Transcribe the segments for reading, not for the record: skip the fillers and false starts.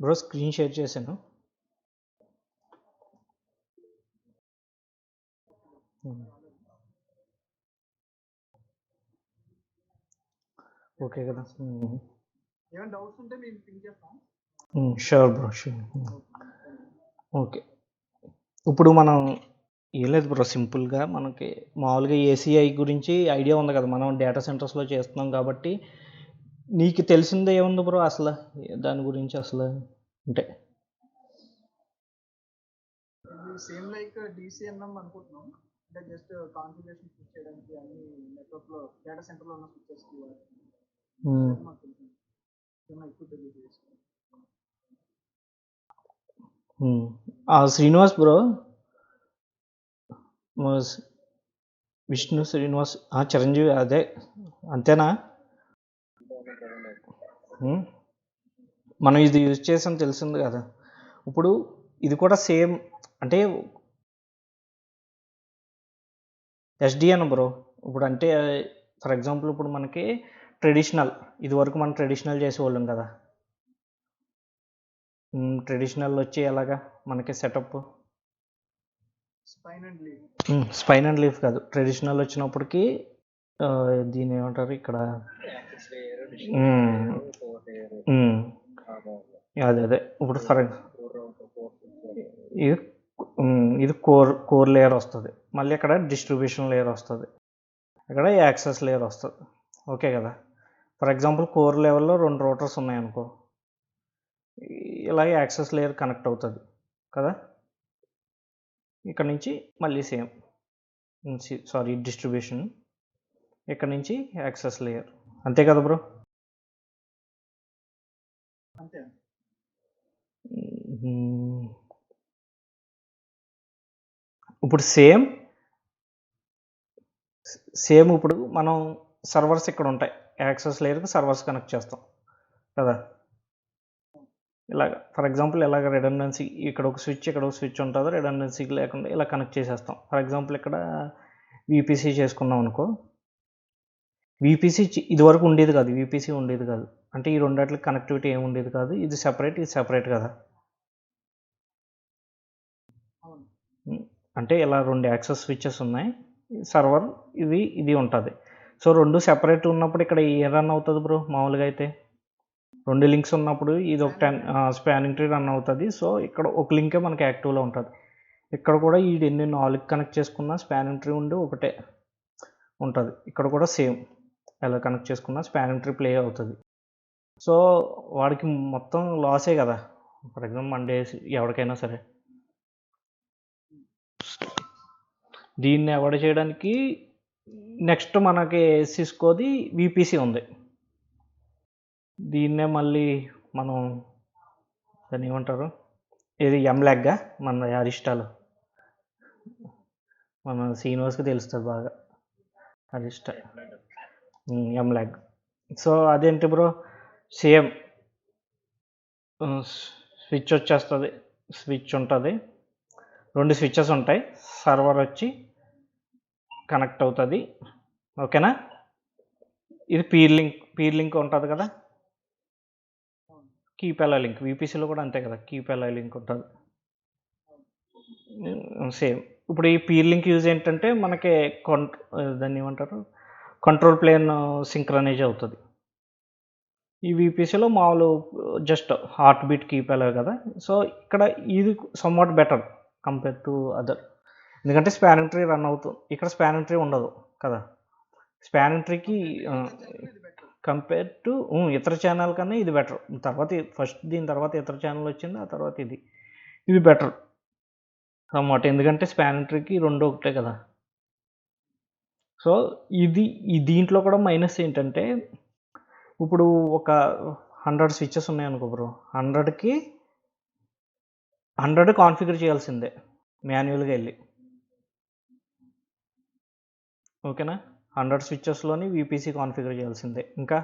Bro screen share చేశాను. Okay కదా. ఏమైనా డౌట్స్ ఉంటే మేము పింక్ చేస్తాం. Sure bro, sure. ఓకే, ఇప్పుడు మనం ఏం లేదు బ్రో, సింపుల్గా మనకి మామూలుగా ఏసీఐ గురించి ఐడియా ఉంది కదా, మనం డేటా సెంటర్స్లో చేస్తున్నాం కాబట్టి నీకు తెలిసిందే ఏముంది బ్రో అసలు దాని గురించి అసలు అంటే? ఇది సేమ్ లైక్ డిసిఎన్ఎం అనుకుంటున్నాం. అంటే జస్ట్ కాన్ఫిగరేషన్ స్విచ్ చేయడానికి అన్ని నెట్వర్క్ లో డేటా సెంటర్ లో ఉన్న స్విచెస్ మాకు తెలిసింది. ఎక్కువ తెలియదు. శ్రీనివాస్ బ్రో, విష్ణు శ్రీనివాస్, చిరంజీవి, అదే అంతేనా? మనం ఇది యూజ్ చేసాం తెలిసింది కదా. ఇప్పుడు ఇది కూడా సేమ్ అంటే ఎస్డిఎన్ బ్రో. ఇప్పుడు అంటే ఫర్ ఎగ్జాంపుల్ ఇప్పుడు మనకి ట్రెడిషనల్, ఇది వరకు మనం ట్రెడిషనల్ చేసేవాళ్ళం కదా. ట్రెడిషనల్ వచ్చి ఎలాగా మనకి సెటప్ స్పైన్ అండ్ లీఫ్ కాదు, ట్రెడిషనల్ వచ్చినప్పటికీ దీని ఏమంటారు ఇక్కడ, అదే అదే ఇప్పుడు ఫర్ ఇది ఇది కోర్ లేయర్ వస్తుంది, మళ్ళీ ఇక్కడ డిస్ట్రిబ్యూషన్ లేయర్ వస్తుంది, ఇక్కడ యాక్సెస్ లేయర్ వస్తుంది. ఓకే కదా. ఫర్ ఎగ్జాంపుల్ కోర్ లెవెల్లో 2 రూటర్స్ ఉన్నాయనుకో, ఇలాగే యాక్సెస్ లేయర్ కనెక్ట్ అవుతుంది కదా. ఇక్కడ నుంచి మళ్ళీ సేమ్, సారీ డిస్ట్రిబ్యూషన్, ఇక్కడ నుంచి యాక్సెస్ లేయర్, అంతే కదా బ్రో? అంతే. ఇప్పుడు సేమ్ ఇప్పుడు మనం సర్వర్స్ ఇక్కడ ఉంటాయి, యాక్సెస్ లేయర్కి సర్వర్స్ కనెక్ట్ చేస్తాం కదా. ఇలాగ ఫర్ ఎగ్జాంపుల్ ఇలాగ రిడెండెన్సీ, ఇక్కడ ఒక స్విచ్ ఉంటుంది, రిడెండెన్సీ లేకుండా ఇలా కనెక్ట్ చేసేస్తాం. ఫర్ ఎగ్జాంపుల్ ఇక్కడ విపిసి చేసుకున్నాం అనుకో, విపిసి ఇదివరకు ఉండేది కాదు, విపిసి ఉండేది కాదు, అంటే ఈ రెండాట్లకి కనెక్టివిటీ ఏమి ఉండేది కాదు, ఇది సెపరేట్, ఇది సెపరేట్ కదా. అంటే ఇలా 2 యాక్సెస్ స్విచెస్ ఉన్నాయి, సర్వర్ ఇది ఉంటుంది. సో 2 సెపరేట్ ఉన్నప్పుడు ఇక్కడ ఏ రన్ అవుతుంది బ్రో మామూలుగా అయితే? 2 లింక్స్ ఉన్నప్పుడు ఇది ఒక 10 స్పానింగ్ ట్రీ రన్ అవుతుంది. సో ఇక్కడ ఒక లింకే మనకి యాక్టివ్లో ఉంటుంది. ఇక్కడ కూడా ఈ 4 కనెక్ట్ చేసుకున్న స్పానింగ్ ట్రీ ఉండి ఒకటే ఉంటుంది. ఇక్కడ కూడా సేమ్ ఎలా కనెక్ట్ చేసుకున్న స్పానింగ్ ట్రీ ప్లే అవుతుంది. సో వాడికి మొత్తం లాసే కదా. ఫర్ ఎగ్జాంపుల్ మండే ఎవరికైనా సరే దీన్ని అవాయిడ్ చేయడానికి నెక్స్ట్ మనకి సిస్కోది విపిసి ఉంది. దీన్నే మళ్ళీ మనం దాన్ని ఏమంటారు, ఇది ఎంలాగ్గా మన అరిస్టాలు, మన శ్రీనివాస్కి తెలుస్తుంది బాగా అరిస్టా, ఎంలాగ్. సో అదేంటి బ్రో, సేమ్ స్విచ్ వచ్చేస్తుంది, స్విచ్ ఉంటుంది, 2 స్విచ్చెస్ ఉంటాయి, సర్వర్ వచ్చి కనెక్ట్ అవుతుంది. ఓకేనా. ఇది పీర్ లింక్ ఉంటుంది కదా, కీప్ అలై లింక్, విపిసిలో కూడా అంతే కదా, కీప్ అలై లింక్ ఉంటుంది సేమ్. ఇప్పుడు ఈ పీర్ లింక్ యూజ్ ఏంటంటే మనకి దాన్ని ఏమంటారు, కంట్రోల్ ప్లేన్ సింక్రనైజ్ అవుతుంది. ఈ విపిసిలో మామూలు జస్ట్ హార్ట్ బీట్ కీప్ అలై కదా. సో ఇక్కడ ఇది somewhat better compare to other, ఎందుకంటే స్పానింగ్ ట్రీ రన్ అవుతుంది, ఇక్కడ స్పానింగ్ ట్రీ ఉండదు కదా. స్పానింగ్ ట్రీకి కంపేర్ టు ఇతర ఛానల్ కన్నా ఇది బెటర్. తర్వాత ఫస్ట్ దీని తర్వాత ఇతర ఛానల్ వచ్చింది, ఆ తర్వాత ఇది బెటర్ అన్నమాట, ఎందుకంటే స్పానింగ్ ట్రీకి 2 ఒకటే కదా. సో దీంట్లో కూడా మైనస్ ఏంటంటే, ఇప్పుడు ఒక 100 స్విచ్చెస్ ఉన్నాయనుకో బ్రో, 100కి 100 కాన్ఫిగర్ చేయాల్సిందే మాన్యువల్గా వెళ్ళి. ఓకేనా. 100 స్విచ్చెస్లోని విపిసి కాన్ఫిగర్ చేయాల్సిందే, ఇంకా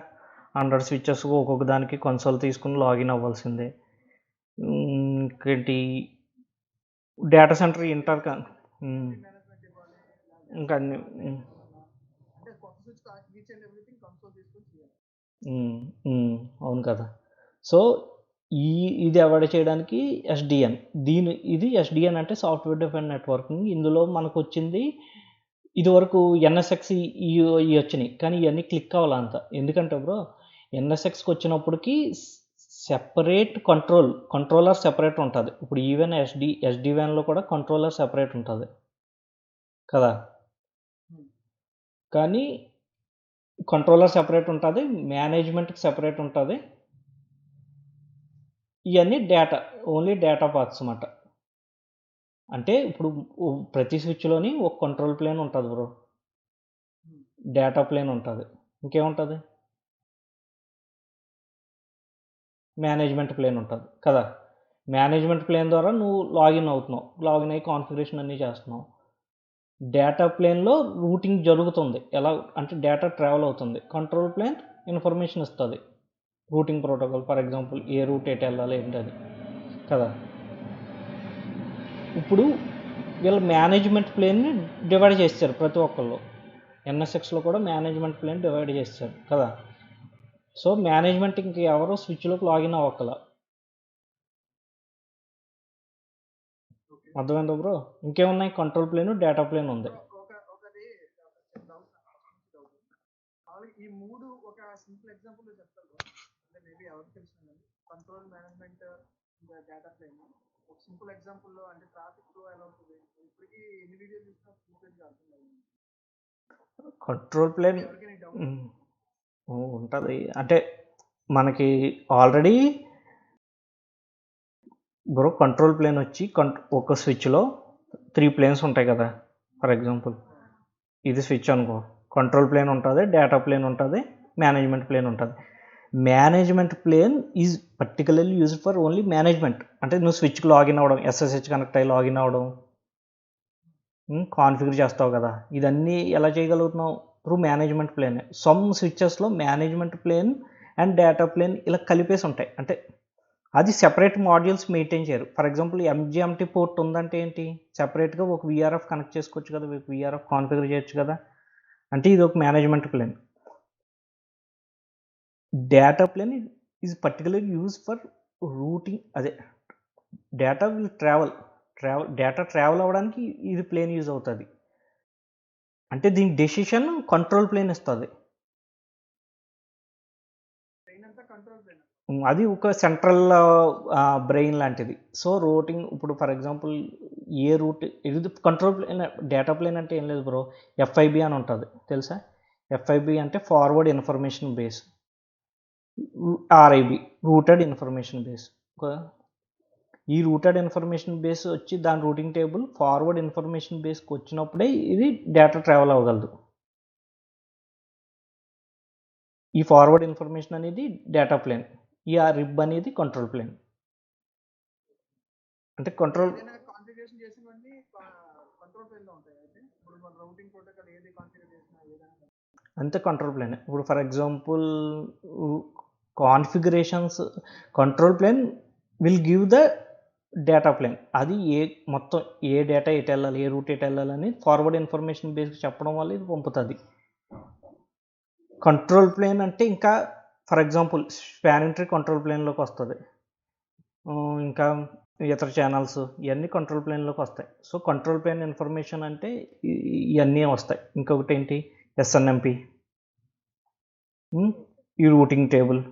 100 స్విచ్చెస్ ఒక్కొక్క దానికి కన్సోల్ తీసుకుని లాగిన్ అవ్వాల్సిందే. ఇంకేంటి డేటా సెంటర్ ఇంకా అన్ని అవును కదా. సో ఇది అవాయిడ్ చేయడానికి ఎస్డిఎన్. ఇది ఎస్డిఎన్ అంటే సాఫ్ట్వేర్ డిఫైన్డ్ నెట్వర్కింగ్. ఇందులో మనకు వచ్చింది ఇదివరకు ఎన్ఎస్ఎక్స్ ఇవి వచ్చినాయి, కానీ ఇవన్నీ క్లిక్ అవ్వాలి అంత. ఎందుకంటే బ్రో ఎన్ఎస్ఎక్స్కి వచ్చినప్పటికి సెపరేట్ కంట్రోలర్ సెపరేట్ ఉంటుంది. ఇప్పుడు ఈవెన్ ఎస్డివాన్లో కూడా కంట్రోలర్ సెపరేట్ ఉంటుంది కదా, కానీ కంట్రోలర్ సెపరేట్ ఉంటుంది, మేనేజ్మెంట్కి సెపరేట్ ఉంటుంది. ఇవన్నీ ఓన్లీ డేటా పాత్స్ అన్నమాట. అంటే ఇప్పుడు ప్రతి స్విచ్లోని ఒక కంట్రోల్ ప్లేన్ ఉంటుంది బ్రో, డేటా ప్లేన్ ఉంటుంది, ఇంకేముంటుంది, మేనేజ్మెంట్ ప్లేన్ ఉంటుంది కదా. మేనేజ్మెంట్ ప్లేన్ ద్వారా నువ్వు లాగిన్ అవుతున్నావు, లాగిన్ అయ్యి కాన్ఫిగరేషన్ అన్నీ చేస్తున్నావు. డేటా ప్లేన్లో రూటింగ్ జరుగుతుంది, ఎలా అంటే డేటా ట్రావెల్ అవుతుంది. కంట్రోల్ ప్లేన్ ఇన్ఫర్మేషన్ ఇస్తుంది, రూటింగ్ ప్రోటోకాల్, ఫర్ ఎగ్జాంపుల్ ఏ రూట్ ఎటు వెళ్ళాలి ఏంటది కదా. ఇప్పుడు వీళ్ళ మేనేజ్మెంట్ ప్లేన్ని డివైడ్ చేస్తారు ప్రతి ఒక్కళ్ళు. ఎన్ఎస్ఎక్స్లో కూడా మేనేజ్మెంట్ ప్లేన్ డివైడ్ చేస్తారు కదా. సో మేనేజ్మెంట్ ఇంక ఎవరు స్విచ్లోకి లాగిన్ అవ్వక్కల. అర్థమైందా బ్రో? ఇంకేమున్నాయి, కంట్రోల్ ప్లేన్, డేటా ప్లేన్ ఉంది. ఈ మూడు ఒక సింపుల్ ఎగ్జాంపుల్ చెప్తారు, అంటే మేబీ ఎవరికి తెలిసిన కంట్రోల్, మేనేజ్మెంట్, డేటా ప్లేన్. ఒక సింపుల్ ఎగ్జాంపుల్లో అంటే ట్రాఫిక్ ఫ్లో ఎలా అవుతుంది ఇప్పటికీ ఎన్ని వీడియోలు చూసినా పూర్తిగా అర్థం కాదు. కంట్రోల్ ప్లేన్ ఉంటుంది. అంటే మనకి ఆల్రెడీ బ్రో కంట్రోల్ ప్లేన్ వచ్చి ఒక స్విచ్లో 3 ప్లేన్స్ ఉంటాయి కదా. ఫర్ ఎగ్జాంపుల్ ఇది స్విచ్ అనుకో, కంట్రోల్ ప్లేన్ ఉంటుంది, డేటా ప్లేన్ ఉంటుంది, మేనేజ్మెంట్ ప్లేన్ ఉంటుంది. Management plane is particularly used for only management. అంటే నువ్వు స్విచ్కి లాగిన్ అవ్వడం, ఎస్ఎస్హెచ్ కనెక్ట్ అయ్యి లాగిన్ అవ్వడం, కాన్ఫిగర్ చేస్తావు కదా, ఇదన్నీ ఎలా చేయగలుగుతున్నావు, త్రూ మేనేజ్మెంట్ ప్లేన్. సమ్ స్విచ్చెస్లో management plane and data plane ఇలా కలిపేసి ఉంటాయి, అంటే అది సెపరేట్ మాడ్యూల్స్ మెయింటైన్ చేయరు. ఫర్ ఎగ్జాంపుల్ ఎంజిఎంటీ పోర్ట్ ఉందంటే ఏంటి, సెపరేట్గా ఒక విఆర్ఎఫ్ కనెక్ట్ చేసుకోవచ్చు కదా, విఆర్ఎఫ్ కాన్ఫిగర్ చేయొచ్చు కదా, అంటే ఇది ఒక management plane. Data plane is particularly use for routing. అదే డేటా విల్ డేటా ట్రావెల్ అవ్వడానికి ఇది ప్లేన్ యూజ్ అవుతుంది. అంటే దీని డెసిషన్ కంట్రోల్ ప్లేన్ ఇస్తుంది. అది ఒక సెంట్రల్ బ్రెయిన్ లాంటిది. సో రూటింగ్ ఇప్పుడు ఫర్ ఎగ్జాంపుల్ ఏ రూట్ ఇది కంట్రోల్ ప్లేన్. డేటా ప్లేన్ అంటే ఏం లేదు బ్రో, ఎఫ్ఐబి అని ఉంటుంది తెలుసా. ఎఫ్ఐబి అంటే forward information base, RIB routed information base. ఈ రూటెడ్ ఇన్ఫర్మేషన్ బేస్ వచ్చి దాని రూటింగ్ టేబుల్ ఫార్వర్డ్ ఇన్ఫర్మేషన్ బేస్కి వచ్చినప్పుడే ఇది డేటా ట్రావెల్ అవ్వగలదు. ఈ ఫార్వర్డ్ ఇన్ఫర్మేషన్ అనేది డేటా ప్లేన్, ఈ రిబ్ అనేది కంట్రోల్ ప్లేన్. అంటే కంట్రోల్ కాన్ఫిగరేషన్ చేసినవన్నీ కంట్రోల్ ప్లేన్లో ఉంటాయి. అయితే ఇప్పుడు మన రౌటింగ్ ప్రోటోకాల్ ఏది కాన్ఫిగర్ చేసినా ఏదైనా అంతే కంట్రోల్ ప్లేన్. ఇప్పుడు for example configurations control plane will give the data plane. అది మొత్తం ఏ డేటా ఎటు వెళ్ళాలి, ఏ రూట్ ఎటు వెళ్ళాలని ఫార్వర్డ్ ఇన్ఫర్మేషన్ బేస్కి చెప్పడం వల్ల ఇది పంపుతుంది. కంట్రోల్ ప్లేన్ అంటే ఇంకా for example spanning tree control ప్లేన్లోకి వస్తుంది, ఇంకా ఇతర ఛానల్స్ ఇవన్నీ కంట్రోల్ ప్లేన్లోకి వస్తాయి. సో కంట్రోల్ ప్లేన్ ఇన్ఫర్మేషన్ అంటే ఇవన్నీ వస్తాయి. ఇంకొకటి ఏంటి, ఎస్ఎన్ఎంపి, ఈ రూటింగ్ టేబుల్.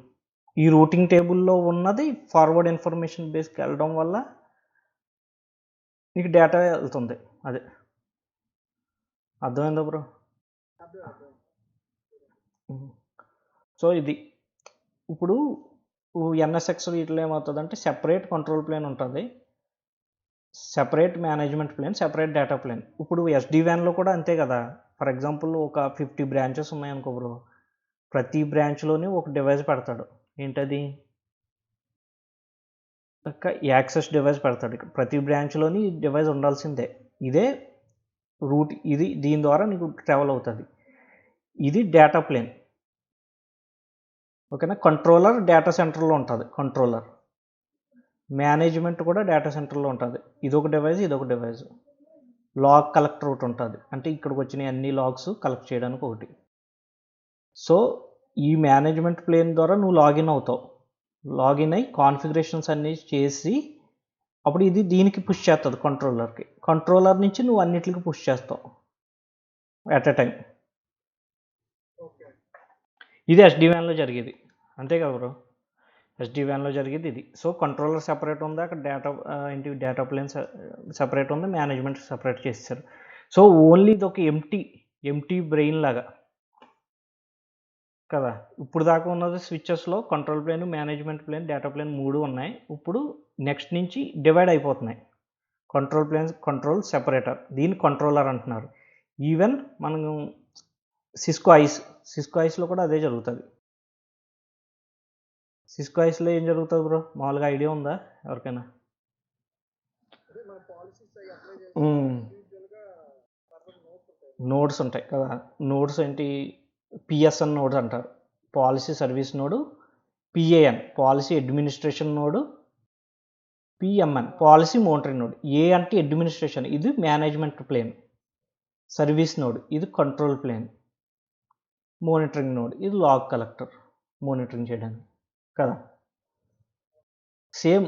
ఈ రూటింగ్ టేబుల్లో ఉన్నది ఫార్వర్డ్ ఇన్ఫర్మేషన్ బేస్కి వెళ్ళడం వల్ల నీకు డేటా వెళ్తుంది. అదే అర్థమైందా బ్రో? సో ఇది ఇప్పుడు ఎన్ఎస్ఎక్స్ వీటిలో ఏమవుతుందంటే సెపరేట్ కంట్రోల్ ప్లేన్ ఉంటుంది, separate management plane, separate data plane. ఇప్పుడు ఎస్డివాన్లో కూడా అంతే కదా. ఫర్ ఎగ్జాంపుల్ ఒక 50 బ్రాంచెస్ ఉన్నాయనుకో బ్రో, ప్రతి బ్రాంచ్లోని ఒక డివైస్ పెడతాడు. ఏంటది, ఒక యాక్సెస్ డివైస్ పెడతాడు. ప్రతి బ్రాంచ్లోని డివైస్ ఉండాల్సిందే. ఇదే రూట్, ఇది దీని ద్వారా నీకు ట్రావెల్ అవుతుంది. ఇది డేటా ప్లేన్, ఓకేనా. కంట్రోలర్ డేటా సెంటర్లో ఉంటుంది, కంట్రోలర్. మేనేజ్మెంట్ కూడా డేటా సెంటర్లో ఉంటుంది. ఇదొక డివైస్, ఇదొక డివైస్. లాగ్ కలెక్టర్ ఒకటి ఉంటుంది, అంటే ఇక్కడికి వచ్చిన అన్ని లాగ్స్ కలెక్ట్ చేయడానికి ఒకటి. సో ఈ మేనేజ్మెంట్ ప్లేన్ ద్వారా నువ్వు లాగిన్ అవుతావు, లాగిన్ అయ్యి కాన్ఫిగరేషన్స్ అన్నీ చేసి అప్పుడు ఇది దీనికి పుష్ చేస్తుంది కంట్రోలర్కి. కంట్రోలర్ నుంచి నువ్వు అన్నిటికి పుష్ చేస్తావు ఎట్ ఎ టైం. ఓకే. ఇది SD-WANలో జరిగేది అంతే కదా బ్రో. SD-WANలో జరిగేది ఇది. సో కంట్రోలర్ సెపరేట్ ఉంది, అక్కడ డేటా ప్లేన్ సెపరేట్ ఉంది, మేనేజ్మెంట్ సెపరేట్ చేసేసారు. సో ఓన్లీ ఇది ఒక ఎంటీ బ్రెయిన్ లాగా కదా. ఇప్పుడు దాకా ఉన్నది స్విచ్చెస్లో control plane, management plane, data plane 3 ఉన్నాయి. ఇప్పుడు నెక్స్ట్ నుంచి డివైడ్ అయిపోతున్నాయి. కంట్రోల్ ప్లేన్స్, కంట్రోల్ సెపరేటర్, దీన్ని కంట్రోలర్ అంటున్నారు. ఈవెన్ మనం సిస్కో ఐస్లో కూడా అదే జరుగుతుంది. సిస్కో ఐస్లో ఏం జరుగుతుంది బ్రో, మామూలుగా ఐడియా ఉందా ఎవరికైనా? నోడ్స్ ఉంటాయి కదా. నోడ్స్ ఏంటి, పిఎస్ఎన్ నోడ్స్ అంటారు, policy service node. PAN policy administration node. PMN policy monitoring node. A అంటే అడ్మినిస్ట్రేషన్, ఇది మేనేజ్మెంట్ ప్లేన్. సర్వీస్ నోడ్ ఇది కంట్రోల్ ప్లేన్. మోనిటరింగ్ నోడ్ ఇది లాగ్ కలెక్టర్, మోనిటరింగ్ చేయడానికి కదా. సేమ్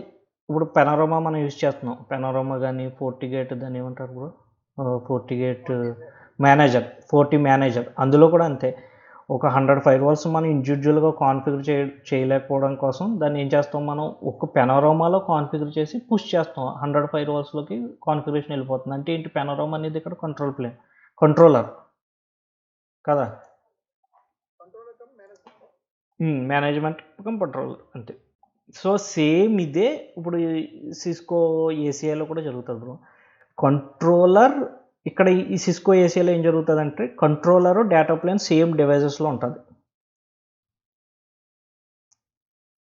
ఇప్పుడు పెనోరమా మనం యూజ్ చేస్తున్నాం. పెనోరమా కానీ FortiGate దాన్ని ఏమంటారు బ్రో, FortiGate మేనేజర్. అందులో కూడా అంతే. ఒక 100 ఫైర్వాల్స్ మనం ఇండివిజువల్గా కాన్ఫిగర్ చేయలేకపోవడం కోసం దాన్ని ఏం చేస్తాం, మనం ఒక పెనోరమాలో కాన్ఫిగర్ చేసి పుష్ చేస్తాం. 100 ఫైర్వాల్స్లోకి కాన్ఫిగరేషన్ వెళ్ళిపోతుంది. అంటే ఏంటి, పెనోరమా అనేది ఇక్కడ కంట్రోలర్ కదా. మేనేజ్మెంట్ కంట్రోలర్ అంతే. సో సేమ్ ఇదే ఇప్పుడు సిస్కో ఏసీఐలో కూడా జరుగుతుంది బ్రో. కంట్రోలర్ ఇక్కడ ఈ సిస్కో ఏసీఐలో ఏం జరుగుతుంది అంటే, కంట్రోలరు డేటా ప్లేన్ సేమ్ డివైజెస్లో ఉంటుంది.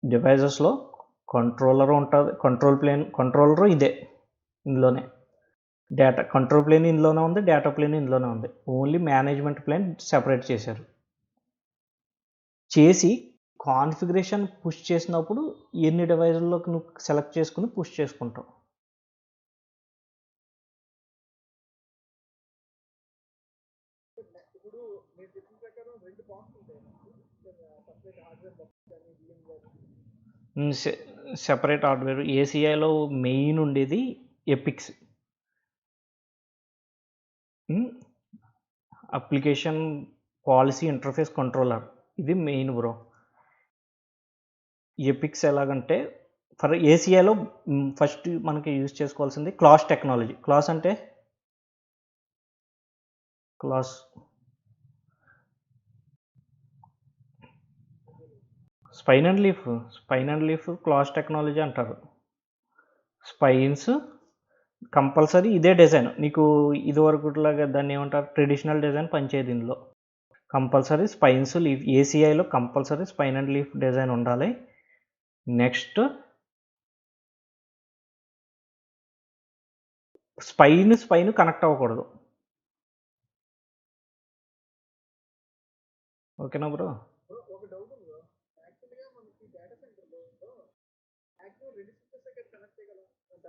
డివైజెస్లో కంట్రోలర్ ఉంటుంది, కంట్రోలరు ఇదే ఇందులోనే. కంట్రోల్ ప్లేన్ ఇందులోనే ఉంది, డేటా ప్లేన్ ఇందులోనే ఉంది. ఓన్లీ మేనేజ్మెంట్ ప్లేన్ సెపరేట్ చేశారు. చేసి కాన్ఫిగరేషన్ పుష్ చేసినప్పుడు ఎన్ని డివైజుల్లోకి నువ్వు సెలెక్ట్ చేసుకుని పుష్ చేసుకుంటావు. ఇప్పుడు మీరు చెప్పిన ప్రకారం 2 బాక్స్ ఉంటాయి, సపరేట్ హార్డ్వేర్ బాక్స్ కానీ సెపరేట్ హార్డ్వేర్. ఏసీఐలో మెయిన్ ఉండేది APICs, application policy interface controller. ఇది మెయిన్ బ్రో. ఎపిక్స్ ఎలాగంటే, ఫర్ ఏసీఐలో ఫస్ట్ మనకి యూజ్ చేసుకోవాల్సింది క్లాస్ టెక్నాలజీ. క్లాస్ అంటే spine and leaf Clos technology అంటారు. స్పైన్స్ కంపల్సరీ ఇదే డిజైన్. నీకు ఇదివరకులాగా దాన్ని ఏమంటారు, ట్రెడిషనల్ డిజైన్ పనిచేయదు ఇందులో. Compulsory spines, leaf. ఏసీఐలో compulsory spine and leaf design ఉండాలి. నెక్స్ట్ స్పైన్ కనెక్ట్ అవ్వకూడదు. ఓకేనా బ్రో? ఒక డౌట్ ఉంది. యాక్చువల్గా మనకి డేటా సెంటర్లో యాక్చువల్ 2 స్విచెస్ కనెక్ట్ చేయగలం. అంటే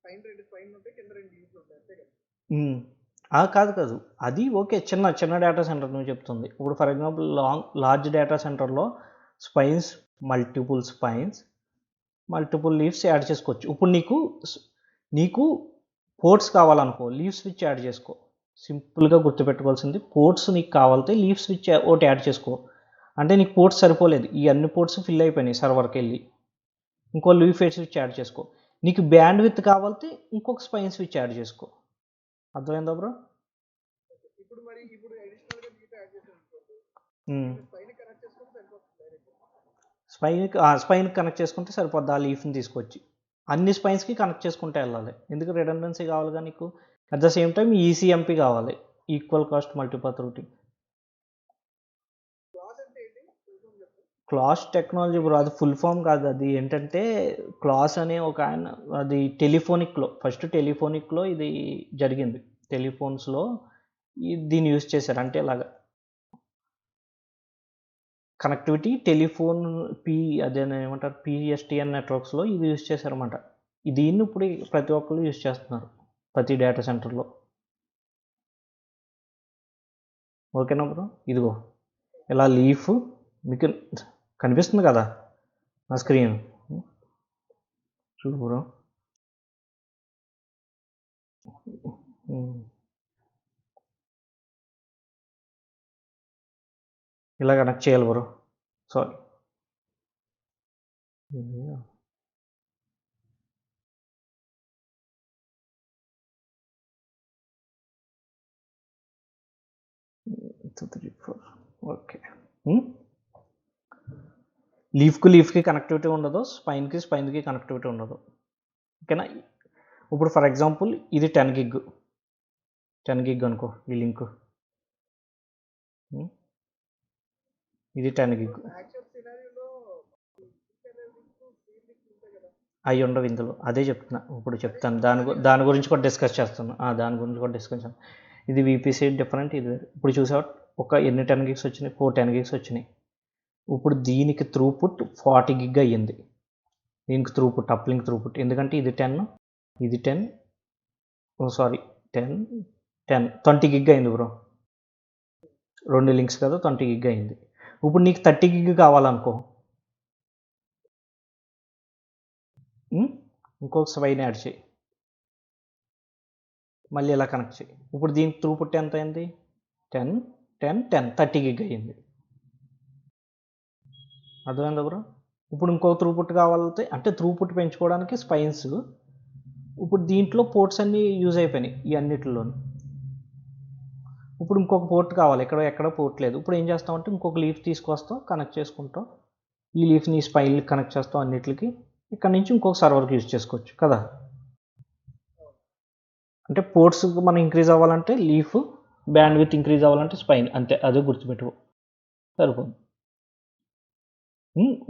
పైన 2 స్పైన్ ఉంటాయి, కింద 2 లీఫ్లు ఉంటాయి, అంతే కదా? కాదు, అది ఓకే. చిన్న డేటా సెంటర్ నువ్వు చెప్తుంది. ఇప్పుడు ఫర్ ఎగ్జాంపుల్ లార్జ్ డేటా సెంటర్లో మల్టిపుల్ లీవ్స్ యాడ్ చేసుకోవచ్చు. ఇప్పుడు నీకు పోర్ట్స్ కావాలనుకో, లీవ్ స్విచ్ యాడ్ చేసుకో. సింపుల్గా గుర్తుపెట్టుకోవాల్సింది, పోర్ట్స్ నీకు కావాలంటే లీవ్ స్విచ్ ఒకటి యాడ్ చేసుకో. అంటే నీకు పోర్ట్స్ సరిపోలేదు, ఈ అన్ని పోర్ట్స్ ఫిల్ అయిపోయినాయి సర్వర్కి వెళ్ళి, ఇంకో లీవ్ స్విచ్ యాడ్ చేసుకో. నీకు బ్యాండ్ విత్ కావాలంటే ఇంకొక స్పైన్ స్విచ్ యాడ్ చేసుకో. అర్థమైందా బ్రో? ఇప్పుడు అడిషనల్గా లీఫ్ యాడ్ చేసాను, స్పైన్ కనెక్ట్ చేసుకుంటే సరిపోతుంది డైరెక్ట్. స్పైన్ కనెక్ట్ చేసుకుంటే సరిపోద్ది. ఆ లీఫ్ని తీసుకొచ్చి అన్ని స్పైన్స్కి కనెక్ట్ చేసుకుంటే వెళ్ళాలి. ఎందుకు, రిడెండెన్సీ కావాలిగా నీకు. At the same time ECMP కావాలి, equal cost multipath routing. Clos technology bro, అది ఫుల్ ఫామ్ కాదు. అది ఏంటంటే క్లాస్ అనే ఒక ఆయన, అది ఫస్ట్ టెలిఫోనిక్లో ఇది జరిగింది. టెలిఫోన్స్లో దీన్ని యూజ్ చేశారు. అంటే ఇలాగా కనెక్టివిటీ టెలిఫోన్ ఏమంటారు, పిఎస్టిఎన్ నెట్వర్క్స్లో ఇది యూజ్ చేశారన్నమాట. దీన్ని ఇప్పుడు ప్రతి ఒక్కరు యూజ్ చేస్తున్నారు, ప్రతి డేటా సెంటర్లో. ఓకేనా బ్రో? ఇదిగో ఇలా లీఫ్ మీకు కనిపిస్తుంది కదా నా స్క్రీన్, చూడు బ్రో. ఇలా కనెక్ట్ చేయాలి బ్రో. Sorry, okay. లీఫ్కి కనెక్టివిటీ ఉండదు, స్పైన్కి కనెక్టివిటీ ఉండదు. ఓకేనా? ఇప్పుడు ఫర్ ఎగ్జాంపుల్ ఇది 10 గిగ్ అనుకో ఈ లింక్, ఇది 10 గిగ్. యాక్చువల్ సినారియోలో అవి ఉండవు ఇందులో, అదే చెప్తున్నా. ఇప్పుడు చెప్తాను, దాని గురించి కూడా డిస్కస్ చేస్తాను. ఇది VPC డిఫరెంట్, ఇది ఇప్పుడు చూసావు ఒక ఎన్ని 10 గిగ్స్ వచ్చినాయి, 4 10 గిగ్స్ వచ్చినాయి. ఇప్పుడు దీనికి త్రూపుట్ 40 గిగ్ అయ్యింది. దీనికి త్రూపుట్, అప్లింక్ త్రూపుట్, ఎందుకంటే ఇది 10 20 గిగ్ అయింది బ్రో. 2 లింక్స్ కదా, 20 గిగ్ అయింది. ఇప్పుడు నీకు 30 గిగ్ కావాలనుకో, ఇంకొక స్పైన్ యాడ్ చేయి, మళ్ళీ ఇలా కనెక్ట్ చేయి. ఇప్పుడు దీనికి త్రూపుట్ ఎంత అయింది? 30 గిగ్ అయ్యింది. అర్థమైందా బ్రో? ఇప్పుడు ఇంకో త్రూపుట్ కావాలంటే, అంటే త్రూపుట్ పెంచుకోవడానికి స్పైన్స్. ఇప్పుడు దీంట్లో పోర్ట్స్ అన్నీ యూజ్ అయిపోయినాయి ఈ అన్నిటిలోనూ. ఇప్పుడు ఇంకొక పోర్ట్ కావాలి, ఎక్కడ పోర్ట్ లేదు. ఇప్పుడు ఏం చేస్తామంటే ఇంకొక లీఫ్ తీసుకొస్తాం, కనెక్ట్ చేసుకుంటాం. ఈ లీఫ్ని స్పైన్కి కనెక్ట్ చేస్తాం అన్నిటికి. ఇక్కడ నుంచి ఇంకొక సర్వర్కి యూజ్ చేసుకోవచ్చు కదా. అంటే పోర్ట్స్ మనం ఇంక్రీజ్ అవ్వాలంటే లీఫ్, బ్యాండ్ విత్ ఇంక్రీజ్ అవ్వాలంటే స్పైన్, అంతే. అదే గుర్తుపెట్టుకో, సరిపోదు.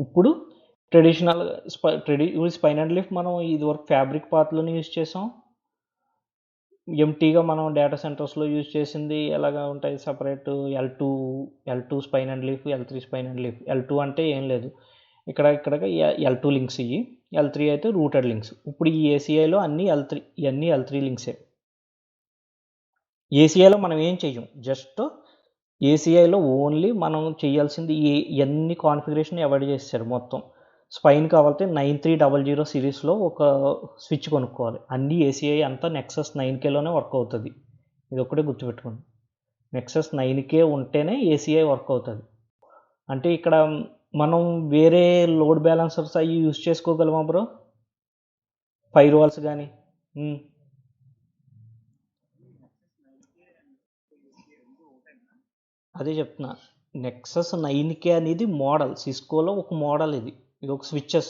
ఇప్పుడు ట్రెడిషనల్ స్పైన్ అండ్ లీఫ్ మనం ఇదివరకు ఫ్యాబ్రిక్ పాత్లోనే యూజ్ చేసాం. ఎంటీగా మనం డేటా సెంటర్స్లో యూజ్ చేసింది ఎలాగా ఉంటాయి, separate L2 spine and leaf, L3 spine and leaf. L2 అంటే ఏం లేదు, ఇక్కడ L2 లింక్స్, ఇవి L3 అయితే రూటెడ్ లింక్స్. ఇప్పుడు ఈ ACIలో ఇవన్నీ L3 లింక్సే. ACIలో మనం ఏం చెయ్యం, జస్ట్ ACIలో ఓన్లీ మనం చేయాల్సింది ఇవన్నీ కాన్ఫిగరేషన్ అవాయిడ్ చేశారు మొత్తం. స్పైన్ కావాలంటే 9300 సిరీస్లో ఒక స్విచ్ కొనుక్కోవాలి. అన్ని ACI అంతా నెక్సస్ 9Kలోనే వర్క్ అవుతుంది. ఇది ఒక్కటే గుర్తుపెట్టుకోండి, నెక్సస్ 9K ఉంటేనే ACI వర్క్ అవుతుంది. అంటే ఇక్కడ మనం వేరే లోడ్ బ్యాలెన్సర్స్ అవి యూజ్ చేసుకోగలమా బ్రో? ఫైర్ వాల్స్ కానీ. అదే చెప్తున్నా, నెక్సస్ 9K అనేది మోడల్, సిస్కోలో ఒక మోడల్. ఇది ఒక స్విచ్చెస్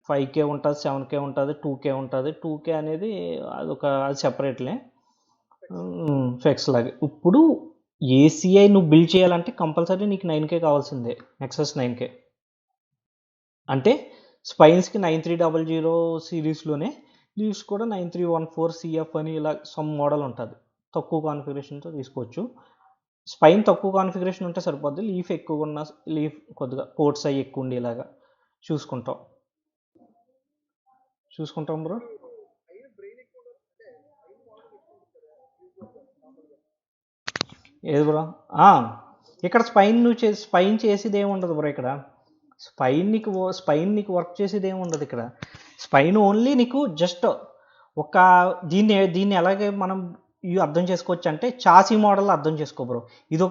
5K ఉంటుంది, 7K ఉంటుంది, 2K ఉంటుంది. 2K అనేది అది సెపరేట్లే, ఫెక్స్ లాగే. ఇప్పుడు ACI నువ్వు బిల్డ్ చేయాలంటే కంపల్సరీ నీకు 9K కావాల్సిందే, నెక్సస్ 9K. అంటే స్పైన్స్కి 9300 సిరీస్లోనే, లీవ్స్ కూడా 9314 CF అని ఇలా సమ్ మోడల్ ఉంటుంది. తక్కువ కాన్ఫిగరేషన్తో తీసుకోవచ్చు. స్పైన్ తక్కువ కాన్ఫిగరేషన్ ఉంటే సరిపోద్ది, లీఫ్ ఎక్కువ ఉన్న, లీఫ్ కొద్దిగా పోర్ట్స్ అవి ఎక్కువ ఉండేలాగా చూసుకుంటాం బ్రో. ఏది బ్రో? ఇక్కడ స్పైన్ చేసేది ఏమి ఉండదు బ్రో. ఇక్కడ స్పైన్ నీకు వర్క్ చేసేది ఏమి ఉండదు. ఇక్కడ స్పైన్ ఓన్లీ నీకు జస్ట్ ఒక దీన్ని ఎలాగే మనం అర్థం చేసుకోవచ్చు అంటే చాసీ మోడల్ అర్థం చేసుకో బ్రో. ఇది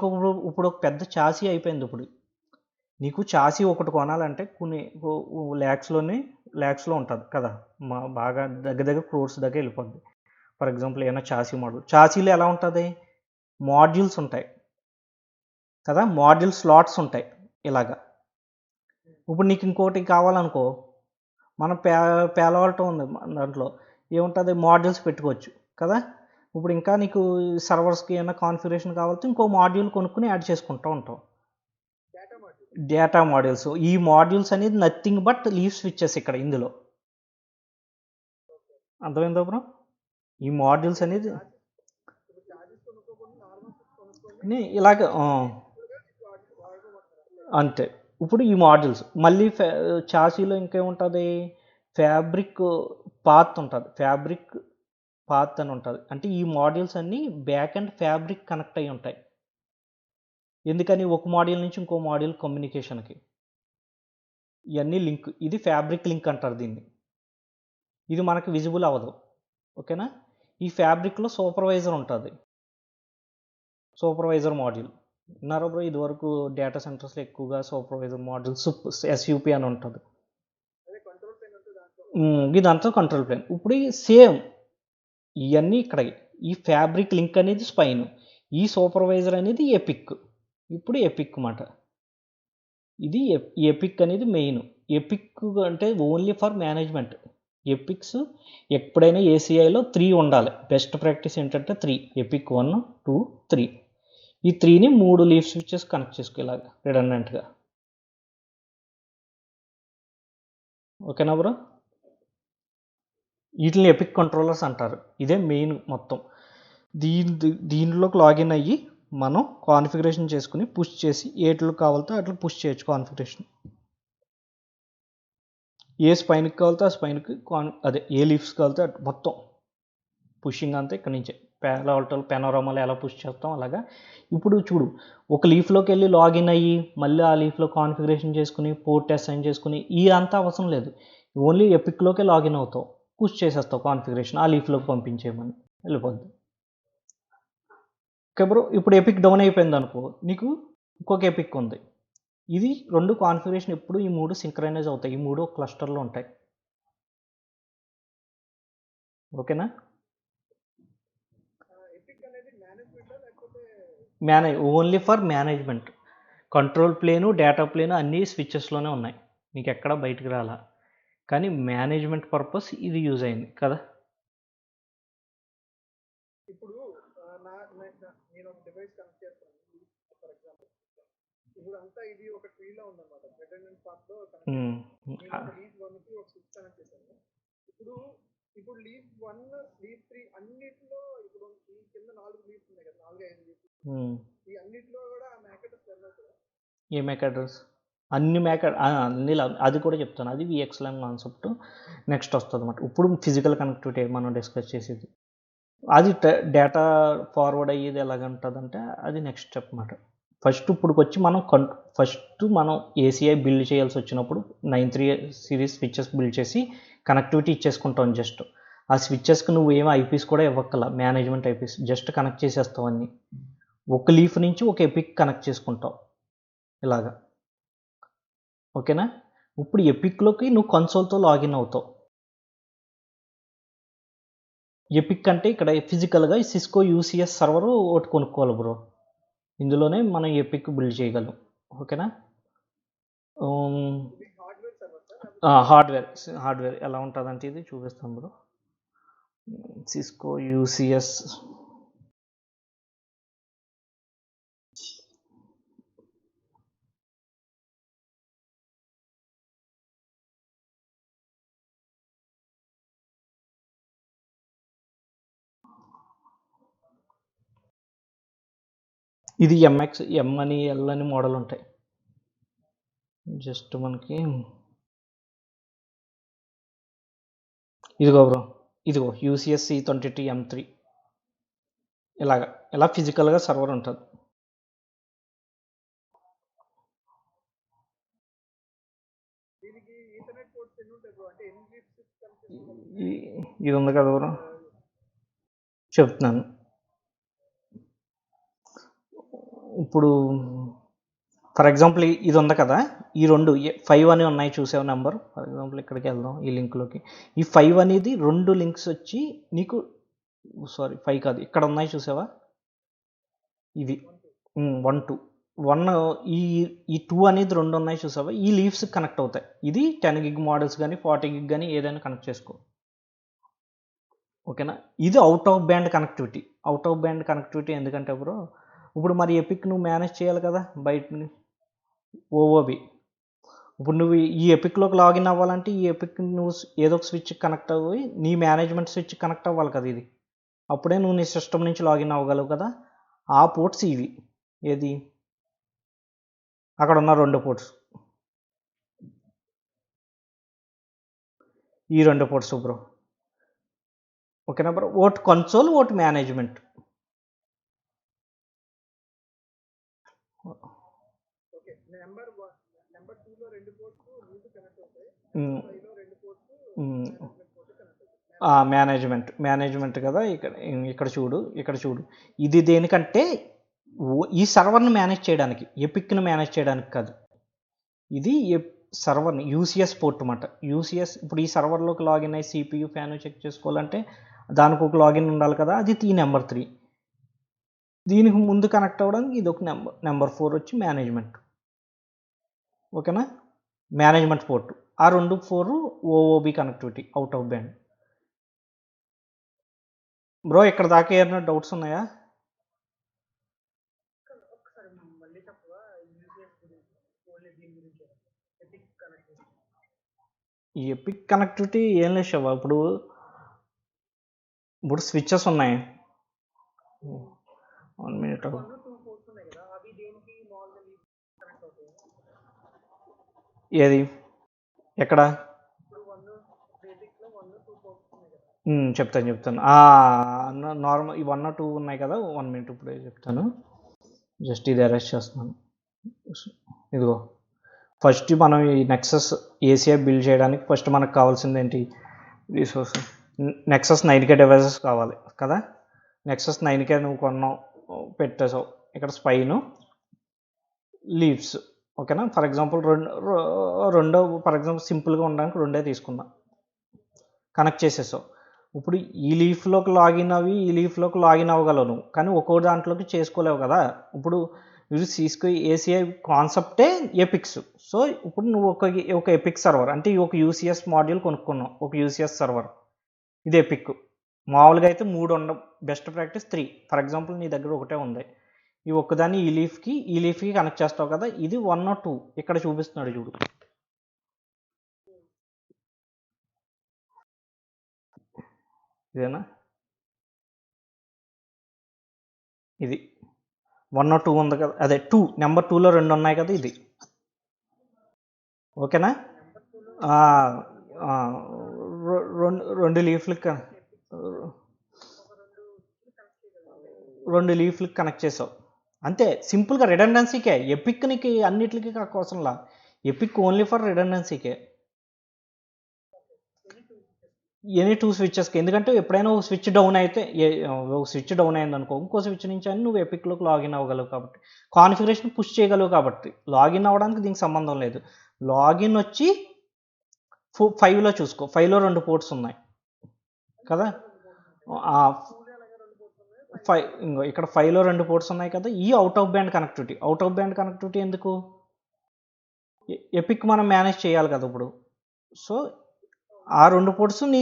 ఇప్పుడు ఒక పెద్ద చాసీ అయిపోయింది. ఇప్పుడు నీకు చాసీ ఒకటి కొనాలంటే కొన్ని ల్యాక్స్లో ఉంటుంది కదా, బాగా దగ్గర క్రోర్స్ దగ్గర వెళ్ళిపోద్ది. ఫర్ ఎగ్జాంపుల్ ఏమైనా చాసీ మోడల్, చాసీలో ఎలా ఉంటుంది, మాడ్యూల్స్ ఉంటాయి కదా, మాడ్యూల్ స్లాట్స్ ఉంటాయి ఇలాగా. ఇప్పుడు నీకు ఇంకోటి కావాలనుకో, మన పేలవాల్టో ఉంది, దాంట్లో ఏముంటుంది, మాడ్యూల్స్ పెట్టుకోవచ్చు కదా. ఇప్పుడు ఇంకా నీకు సర్వర్స్కి ఏమైనా కాన్ఫిగరేషన్ కావాలంటే ఇంకో మాడ్యూల్ కొనుక్కుని యాడ్ చేసుకుంటూ ఉంటాం, డేటా మాడ్యూల్స్. ఈ మాడ్యూల్స్ అనేది నథింగ్ బట్ లీఫ్ స్విచ్చెస్ ఇక్కడ ఇందులో. అర్థమైందా బ్రో? ఈ మాడ్యూల్స్ అనేది ఇలాగ అంతే. ఇప్పుడు ఈ మాడ్యూల్స్ మళ్ళీ చాసీలో ఇంకేముంటుంది, ఫ్యాబ్రిక్ పాత్ ఉంటుంది, ఫ్యాబ్రిక్ పాత్ అని ఉంటుంది. అంటే ఈ మాడ్యూల్స్ అన్నీ బ్యాక్ అండ్ ఫ్యాబ్రిక్ కనెక్ట్ అయ్యి ఉంటాయి. ఎందుకని ఒక మాడ్యూల్ నుంచి ఇంకో మాడ్యూల్ కమ్యూనికేషన్కి ఇవన్నీ లింక్. ఇది ఫ్యాబ్రిక్ లింక్ అంటారు దీన్ని. ఇది మనకి విజిబుల్ అవ్వదు. ఓకేనా. ఈ ఫ్యాబ్రిక్లో సూపర్వైజర్ ఉంటుంది, సూపర్వైజర్ మాడ్యూల్. విన్నారా బ్రో, ఇదివరకు డేటా సెంటర్స్లో ఎక్కువగా సూపర్వైజర్ మాడ్యూల్స్ ఎస్యూపీ అని ఉంటుంది. ఇదంతా కంట్రోల్ ప్లేన్. ఇప్పుడు సేమ్ ఇవన్నీ ఇక్కడ. ఈ ఫ్యాబ్రిక్ లింక్ అనేది స్పైన్, ఈ సూపర్వైజర్ అనేది ఎపిక్. ఇప్పుడు ఎపిక్ మాట, ఇది ఎపిక్ అనేది మెయిన్. ఎపిక్ అంటే ఓన్లీ ఫర్ మేనేజ్మెంట్. ఎపిక్స్ ఎప్పుడైనా ఏసీఐలో 3 ఉండాలి. బెస్ట్ ప్రాక్టీస్ ఏంటంటే 3, ఎపిక్ 1, 2, 3. ఈ 3ని 3 లీఫ్ స్విచెస్ కనెక్ట్ చేసుకోలాగా రిడన్డెంట్గా. ఓకేనా బ్రో. వీటిని ఎపిక్ కంట్రోలర్స్ అంటారు. ఇదే మెయిన్ మొత్తం. దీనిలోకి లాగిన్ అయ్యి మనం కాన్ఫిగరేషన్ చేసుకుని పుష్ చేసి ఏట్లు కావాలితే అట్లా పుష్ చేయొచ్చు కాన్ఫిగరేషన్. ఏ స్పైన్కి కావాలితే ఆ స్పైన్కి అదే ఏ లీఫ్స్ కావాలితే మొత్తం పుషింగ్ అంతా ఇక్కడ నుంచే. పెనోరామాలో ఎలా పుష్ చేస్తాం అలాగా. ఇప్పుడు చూడు, ఒక లీఫ్లోకి వెళ్ళి లాగిన్ అయ్యి మళ్ళీ ఆ లీఫ్లో కాన్ఫిగరేషన్ చేసుకుని పోర్ట్ అసైన్ చేసుకుని అంతా అవసరం లేదు. ఓన్లీ ఎపిక్లోకే లాగిన్ అవుతావు, పుష్ చేసేస్తావు కాన్ఫిగరేషన్, ఆ లీఫ్లోకి పంపించేయమని వెళ్ళిపోద్ది. Okay bro. ఇప్పుడు ఎపిక్ డౌన్ అయిపోయింది అనుకో, నీకు ఇంకొక ఎపిక్ ఉంది. ఇది 2 కాన్ఫిగరేషన్ ఎప్పుడు ఈ 3 సింక్రనైజ్ అవుతాయి. ఈ 3 క్లస్టర్లో ఉంటాయి. ఓకేనా. Only for management. Control plain, data plain అన్నీ స్విచెస్లోనే ఉన్నాయి, నీకు ఎక్కడ బయటకు రాలా. కానీ మేనేజ్మెంట్ పర్పస్ ఇది యూజ్ అయింది కదా. ఇప్పుడు నేను ఒక డివైస్ కనెక్ట్ చేస్తాను ఫర్ ఎగ్జాంపుల్. ఇప్పుడు అంతా ఇది ఒక ట్రీలో ఉందన్నమాట. రిడెండెంట్ పార్ట్ లో లీఫ్ 1 కి ఒక స్విచ్ కనెక్ట్ చేశాను. ఇప్పుడు లీఫ్ 1, లీఫ్ 3 అన్నిట్లో ఇప్పుడు ఈ కింద 4 లీఫ్స్ ఉన్నాయి కదా, 4-5 లీఫ్స్. ఈ అన్నిట్లో కూడా ఆ మ్యాక్ అడ్రస్ రన్ అవుతుందా? ఏ మ్యాక్ అడ్రస్? అన్ని అన్ని అది కూడా చెప్తాను. అది VXLAN కాన్సెప్ట్ నెక్స్ట్ వస్తుంది అన్నమాట. ఇప్పుడు ఫిజికల్ కనెక్టివిటీ మనం డిస్కస్ చేసేది అది. డేటా ఫార్వర్డ్ అయ్యేది ఎలాగంటుందంటే అది నెక్స్ట్ స్టెప్ అన్నమాట. ఫస్ట్ వచ్చి మనం ఏసీఐ బిల్డ్ చేయాల్సి వచ్చినప్పుడు 9.3 సిరీస్ స్విచెస్ బిల్డ్ చేసి కనెక్టివిటీ ఇచ్చేసుకుంటాం. జస్ట్ ఆ స్విచెస్కి నువ్వు ఏమో ఐపీస్ కూడా ఇవ్వక్కల, మేనేజ్మెంట్ ఐపీస్ జస్ట్ కనెక్ట్ చేసేస్తావు అన్నీ. ఒక లీఫ్ నుంచి ఒక ఎపిక్ కనెక్ట్ చేసుకుంటావు ఇలాగా. ఓకేనా. ఇప్పుడు ఎపిక్లోకి నువ్వు కన్సోల్తో లాగిన్ అవుతావు. ఎపిక్ అంటే ఇక్కడ ఫిజికల్గా సిస్కో యూసీఎస్ సర్వర్ ఒకటి కొనుక్కోవాలి బ్రో. ఇందులోనే మనం ఎపిక్ బిల్డ్ చేయగలం. ఓకేనా. హార్డ్వేర్ ఎలా ఉంటుందంటే ఇది చూపిస్తాం బ్రో. సిస్కో యూసీఎస్ ఇది ఎంఎక్స్, ఎం అని ఎల్ అని మోడల్ ఉంటాయి. జస్ట్ మనకి ఇదిగో బ్రో, ఇదిగో యూసీఎస్ C22 M3 ఇలా ఫిజికల్గా సర్వర్ ఉంటుంది. ఇది ఉంది కదా బ్రో, చెప్తున్నాను. ఇప్పుడు ఫర్ ఎగ్జాంపుల్ ఇది ఉంది కదా, ఈ 2 5 అని ఉన్నాయి చూసావు నెంబర్. ఫర్ ఎగ్జాంపుల్ ఇక్కడికి వెళ్దాం, ఈ లింక్లోకి. ఈ 5 అనేది 2 లింక్స్ వచ్చి నీకు 5 కాదు, ఇక్కడ ఉన్నాయి చూసావా ఇవి 1, 2. 1 ఈ 2 అనేది 2 ఉన్నాయి చూసావా, ఈ లీవ్స్ కనెక్ట్ అవుతాయి. ఇది 10 gig మోడల్స్ కానీ 40 gig కానీ ఏదైనా కనెక్ట్ చేసుకో. ఓకేనా. ఇది అవుట్ ఆఫ్ బ్యాండ్ కనెక్టివిటీ. ఎందుకంటే బ్రో ఇప్పుడు మరి ఎపిక్ నువ్వు మేనేజ్ చేయాలి కదా బయట ఓఓబి. ఇప్పుడు నువ్వు ఈ ఎపిక్లోకి లాగిన్ అవ్వాలంటే ఈ ఎపిక్ నువ్వు ఏదో ఒక స్విచ్ కనెక్ట్ అవ్వి నీ మేనేజ్మెంట్ స్విచ్ కనెక్ట్ అవ్వాలి కదా ఇది. అప్పుడే నువ్వు నీ సిస్టమ్ నుంచి లాగిన్ అవ్వగలవు కదా. ఆ పోర్ట్స్ ఇవి. ఏది అక్కడ ఉన్న 2 పోర్ట్స్, ఈ 2 పోర్ట్స్ బ్రో. ఓకేనా bro. Vote console, vote management. Okay number 2 లో 2 పోర్ట్స్ మ్యూజిక్ కనెక్ట్ అవుతాయి, ఉమ్, 5 లో 2 పోర్ట్స్ ఉమ్, మేనేజ్మెంట్ పోర్ట్ కనెక్ట్ అవుతాయి. మేనేజ్మెంట్ కదా. ఇక్కడ చూడు ఇది దేనికంటే ఈ సర్వర్ని మేనేజ్ చేయడానికి, ఎపిక్ని మేనేజ్ చేయడానికి కాదు. ఇది సర్వర్ని యూసిఎస్ పోర్ట్ అన్నమాట. యూసిఎస్ ఇప్పుడు ఈ సర్వర్లోకి లాగిన్ అయ్యి సిపియు ఫ్యాన్ చెక్ చేసుకోవాలంటే దానికి ఒక లాగిన్ ఉండాలి కదా, అది నెంబర్ 3. దీనికి ముందు కనెక్ట్ అవ్వడానికి ఇది ఒక నెంబర్ 4 వచ్చి మేనేజ్మెంట్. ఓకేనా, మేనేజ్మెంట్ పోర్ట్. ఆ 2 4 OOB connectivity, out of band. Bro ఇక్కడ దాకా ఏమైనా డౌట్స్ ఉన్నాయా? ఒకసారి మళ్ళీ చెప్పవా యూసిఎస్ గురించి, ఓన్లీ దీని గురించి ఎపిక్ కనెక్టివిటీ. ఈ ఎపిక్ కనెక్టివిటీ ఏం లేదు శివ. ఇప్పుడు స్విచ్చెస్ ఉన్నాయి. 1 minute. 1 2 పోర్ట్స్ ఉన్నాయి కదా, అవి దేనికి మామూలుగా కనెక్ట్ అవుతాయి? ఏది ఎక్కడ? ఇప్పుడు 1 బేసిక్ లో 1 2 పోర్ట్స్ ఉన్నాయి కదా. చెప్తాను. నార్మల్ ఈ 1 2 ఉన్నాయి కదా. 1 minute ఇప్పుడే చెప్తాను. జస్ట్ ఇది అరెస్ట్ చేస్తున్నాను. ఇదిగో ఫస్ట్ మనం ఈ నెక్సస్ ఏసీఐ బిల్డ్ చేయడానికి ఫస్ట్ మనకు కావాల్సింది ఏంటి? రిసోర్స్. నెక్సస్ 9K డివైసెస్ కావాలి కదా. నెక్సస్ 9K నువ్వు కొన్నావు, పెట్టేసావు. ఇక్కడ స్పైను, లీవ్స్. ఓకేనా, ఫర్ ఎగ్జాంపుల్ రెండో ఫర్ ఎగ్జాంపుల్ సింపుల్గా ఉండడానికి 2 తీసుకున్నా, కనెక్ట్ చేసేసావు. ఇప్పుడు ఈ లీఫ్లోకి లాగిన్ అవి ఈ లీఫ్లోకి లాగిన్ అవ్వగలవు నువ్వు, కానీ ఒక్కో దాంట్లోకి చేసుకోలేవు కదా. ఇప్పుడు ఇది సిస్కో ఏసీఐ కాన్సెప్టే ఎపిక్స్. సో ఇప్పుడు నువ్వు ఒక ఎపిక్ సర్వర్ అంటే ఒక యూసిఎస్ మాడ్యూల్ కొనుక్కున్నావు, ఒక యూసిఎస్ సర్వర్. ఇది ఎపిక్. మామూలుగా అయితే 3 ఉండవు, బెస్ట్ ప్రాక్టీస్ 3. ఫర్ ఎగ్జాంపుల్ నీ దగ్గర ఒకటే ఉంది, ఈ ఒక్కదాన్ని ఈ లీఫ్కి కనెక్ట్ చేస్తావు కదా. ఇది 1 or 2 ఇక్కడ చూపిస్తున్నాడు చూడు. ఇదేనా? ఇది 1 or 2 ఉంది కదా, అదే 2 నెంబర్ 2లో 2 ఉన్నాయి కదా, ఇది. ఓకేనా, రెండు లీఫ్లకి 2 లీఫ్లకి కనెక్ట్ చేసావు అంతే. సింపుల్గా రిడెండెన్సీకే. ఎపిక్ నీకు అన్నిటికీ అవసరంలా, ఎపిక్ ఓన్లీ ఫర్ రిడెండెన్సీకే. ఎనీ 2 స్విచ్చెస్కి. ఎందుకంటే ఎప్పుడైనా ఒక స్విచ్ డౌన్ అయితే, ఒక స్విచ్ డౌన్ అయింది అనుకో, ఇంకో స్విచ్ నుంచి అని నువ్వు ఎపిక్లోకి లాగిన్ అవ్వగలవు కాబట్టి, కాన్ఫిగరేషన్ పుష్ చేయగలవు కాబట్టి. లాగిన్ అవ్వడానికి దీనికి సంబంధం లేదు. లాగిన్ వచ్చి 5లో చూసుకో, 5లో 2 పోర్ట్స్ ఉన్నాయి కదా. 5 ఇక్కడ 5లో 2 పోర్ట్స్ ఉన్నాయి కదా. ఈ అవుట్ ఆఫ్ బ్యాండ్ కనెక్టివిటీ ఎందుకు? ఎపిక్ మనం మేనేజ్ చేయాలి కదా ఇప్పుడు. సో ఆ 2 పోర్ట్స్ నీ